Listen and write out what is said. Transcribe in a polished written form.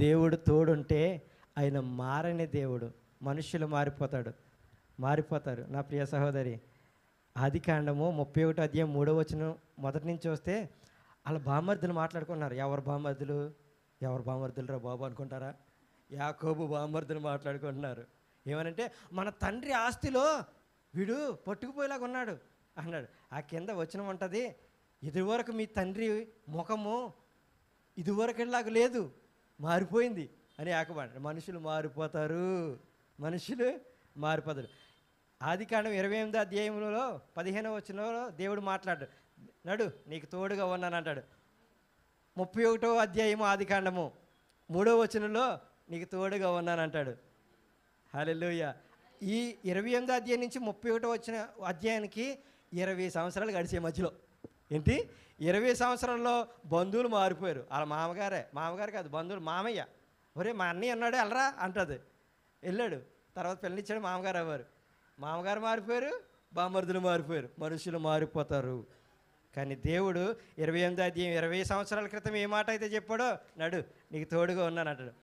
దేవుడు తోడుంటే ఆయన మారని దేవుడు. మనుషులు మారిపోతారు. నా ప్రియ సహోదరి, ఆదికాండము 31 అధ్యాయం 3వ వచనం మొదటి నుంచి వస్తే వాళ్ళ బామర్దులు మాట్లాడుకున్నారు. ఎవరు బామర్దులు రా బాబు అనుకుంటారా? యాకోబు బామర్దులు మాట్లాడుకుంటున్నారు. ఏమనంటే, మన తండ్రి ఆస్తిలో వీడు పట్టుకుపోయేలాగా ఉన్నాడు అన్నాడు. ఆ కింద వచనం ఉంటుంది, ఇదివరకు మీ తండ్రి ముఖము ఇదివరకులాగా లేదు, మారిపోయింది అని యాకోబు. మనుషులు మారిపోతారు. ఆదికాండం 28వ అధ్యాయంలో 15వ వచనంలో దేవుడు మాట్లాడు, నడు నీకు తోడుగా ఉన్నాను అంటాడు. 31వ అధ్యాయము ఆదికాండము 3వ వచనంలో నీకు తోడుగా ఉన్నాను అంటాడు. హల్లెలూయా. ఈ 28వ అధ్యాయం నుంచి 31వ అధ్యాయానికి 20 సంవత్సరాలు గడిచే మధ్యలో ఏంటి 20 సంవత్సరాల్లో బంధువులు మారిపోయారు. వాళ్ళ మామగారు కాదు, బంధువులు, మామయ్య, ఒరే మా అన్నయ్య అన్నాడు వెళ్ళరా అంటది. వెళ్ళాడు, తర్వాత పెళ్ళిచ్చాడు, మామగారు అవ్వారు. మామగారు మారిపోయారు, బామర్దులు మారిపోయారు. మనుషులు మారిపోతారు. కానీ దేవుడు 28వ అధ్యాయం 20 సంవత్సరాల క్రితం ఏ మాట అయితే చెప్పాడో, నడు నీకు తోడుగా ఉన్నాను అంటాడు.